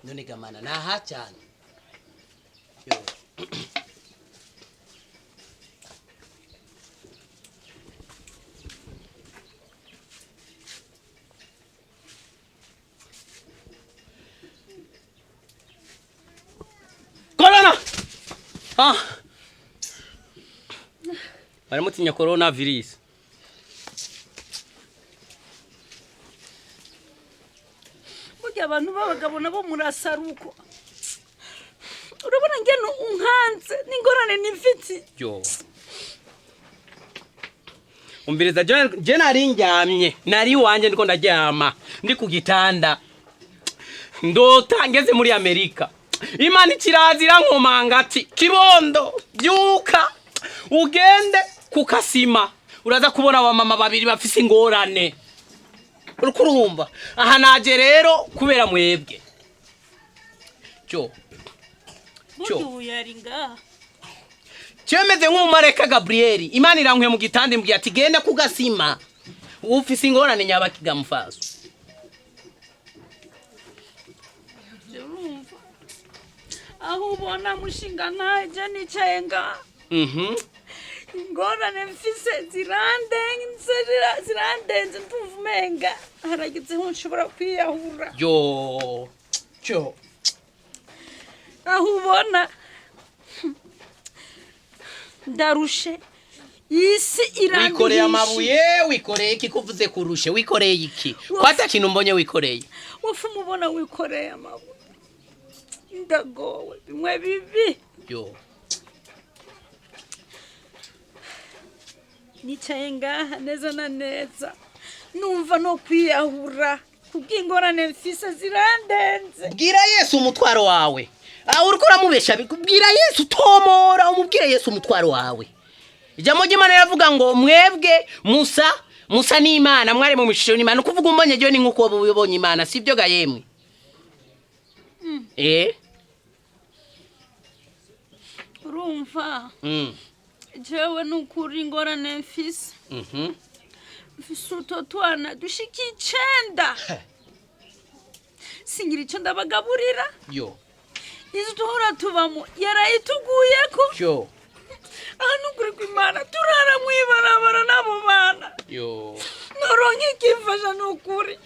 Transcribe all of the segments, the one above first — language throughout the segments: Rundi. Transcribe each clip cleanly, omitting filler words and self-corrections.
none gamana naha cyane yo Corona! Baramutinya coronavirus. Burya abantu babagabo nabo murasaruko. Urabona ngeno unkanze n'ingorane n'imfiti. Yo. Umbiriza je nari ndyamye, nari wanje ndiko ndaryama, ndi ku gitanda. Ndota ngeze muri Amerika. Imana ikirazira nkomanga ati kibondo byuka ugende kukasima uraza kubona abamama babiri bafise ingorane urukurumva aha naje rero kubera mwebwe cyo yaringa cyemeze nk'umareka Gabriel Imana irankwe mu gitande mbwiye ati genda kugasima ufise ingorane nyabakiga mufaso aho ubona mushinga ntaje nicaye nga ingorane mfise zirandenze ndumva umenga haragize ho nshobora kwiyahura yo aho ubona ndarushe isi iranduhishe wikoreye amabuye wikoreye iki kuvuze kurushe wikoreye iki kwata kintu mbonye wikoreye wofu mubona wikoreye amabuye ndagowe bimwe bibi yo nicaye ngaha neza na neza numva no kwiyahura kubw'ingorane mfise zirandenze bwira Yesu umutwaro wawe uriko uramubesha bwira Yesu tomora umubwire Yesu umutwaro wawe ijambo ry'Imana yavuga ngo mwebwe Musa n'Imana mwari mu mishusho y'Imana kuvuga umbonye je ni nkuko bubonye Imana sivyo ga yemwe urumva jewe nukuri ingorane mfise mfise utotwana dushika 9 singira ico ndabagaburira yo izo duhora tubamo yarayituguyeko yo nukuri kw'Imana turara mwibarabara n'abo bana yo noronke ikimfasha nukuri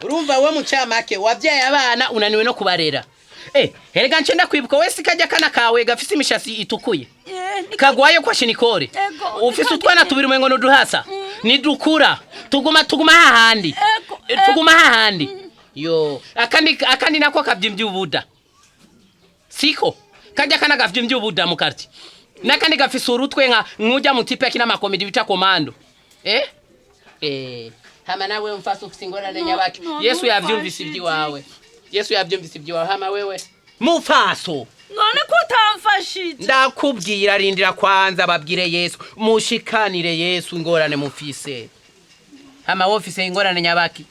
urumva we mucamake wavyaye abana unaniwe no kubarera herega nce ndakwibuka wese kajya kana kawe gafise imishasi itukuye kagwaye kwa shinikore ufise utwana tubiri umengo nuduhasa nidukura tuguma hahandi yo akandi nako kavyimvye ubuda siko kajya kana gavyimvye ubuda mukarti nakandi gafise urutwe nka nkuja mutipe akina makomedi bita komando hama nawe mfase ufise ingorane nyabaki Yesu yavyumvise ibyiwawe hama wewe mufaso none ko utamfashije ndakubwira rindira kwanza babwire Yesu mushikanire Yesu ingorane mufise hama wofise ingorane nyabaki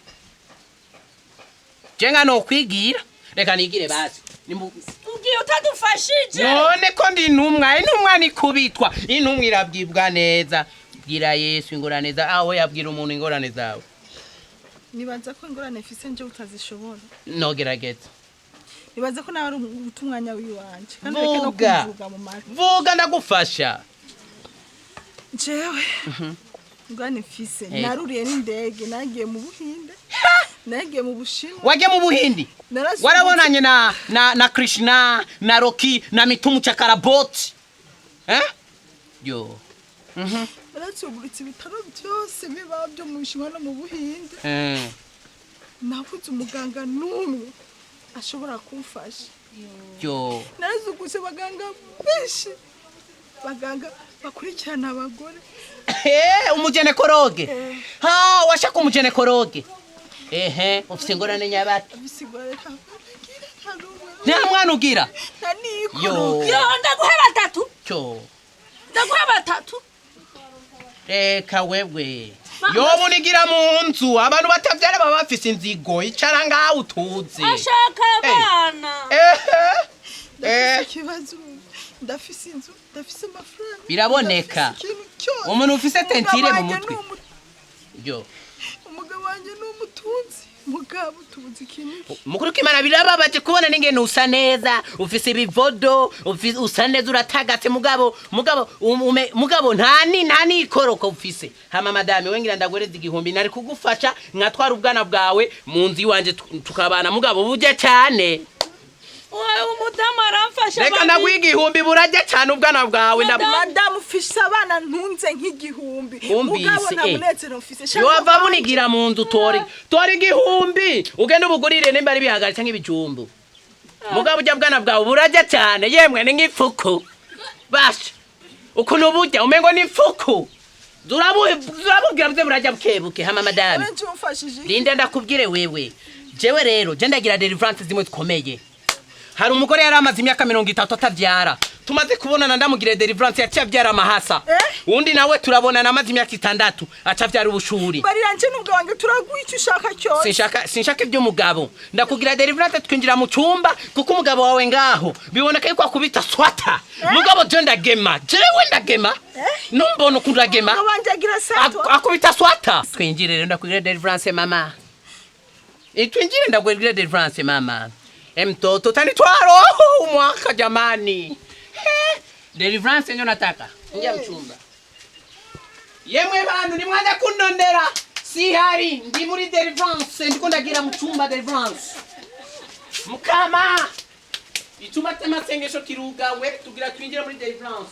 jenga no kwigira reka nigire basi ugiye utadufashije none ko ndi intumwa ni kubitwa intumwa irabwibwa neza bwira Yesu ingorane za aho yabwira umuntu ingorane zawe nibaza ko ingorane mfise nje utazishobora nogerageza nibaza ko nawe utumwanya wiwanje kandi reke no kuvuga mu mari vuga ndagufasha jewe ingorane mfise naruriye n'indege nagiye mu Buhinde nagiye mu Bushinwa wagiye mu Buhindi warabonanye na Krishna na Rocky na Mitumu Chakraborty yo Baratsuguritse ibitaro byose biba byo mu Bushinwa no mu Buhinde nabuze umuganga n'umwe ashobora kumfasha yo nazuguse baganga benshi baganga bakurikirana abagore umujenekologe washaka umujenekologe ufite ingorane nyabaki nta mwana ugira yo ndaguha 3 ndaguha 3 reka wewe yobu nigira mu nzu abantu batavyara baba bafise inzigo icara ngaho utuze ashaka abana kibazo ndafise inzu ndafise amafaranga biraboneka umuntu ufise tentire mu mutwe yo umugabo wanje n'umutunzi mugabo tuzi ikintu mukuru kimana birababaje kubona n'ingene usa neza ufise ibivodo usa neza uratagatse mugabo ntani ikoroko ufise hama madame wengira ndagwereza igihumbi nari kugufasha nkatwara ubwana bwawe mu nzu iwanje tukabana mugabo buje cyane umudamu aramfasha reka ndagwiga igihumbi burajya cyane ubwana bwawe madamu ufise abana ntunze nk'igihumbi mugabo nta munezero mfise yova munigira mu nzu tora igihumbi ugende ubugurire nimba ari bihagaritse nk'ibijumbu mugabo ujya bwana bwawe burajya cyane yemwe ni nk'ifuku basha ukuntu burya umengo ni ifuku durabubwira bwe burajya bukebuke hama madame rinde ndakubwire wewe jewe rero je ndagira deliverance zimwe zikomeye hari umugore yari amaze imyaka 30 atavyara tumaze kubonana ndamugire deliverance yacavyara amahasa undi nawe turabonana amaze imyaka 6 acavyara ubushuri barira nje nubwo wange turagwica ushaka cyose sinshaka iby'umugabo ndakugira deliverance twinjira mu cyumba kuko umugabo wawe ngaho biboneka yuko akubita swata mugabo je ndagema jewe ndagema numbona kundagema akubita swata twinjire rero ndakugira deliverance mama twinjire ndakugira deliverance mama mtoto tanitwaro umwaka jamani deliverance nyo nataka njya mchumba yemwe bantu nimwaje kunondera si hari ndi muri deliverance ndiko ndagira mchumba deliverance mukama ituma tema sengesho kiruga we tugira twinjira muri deliverance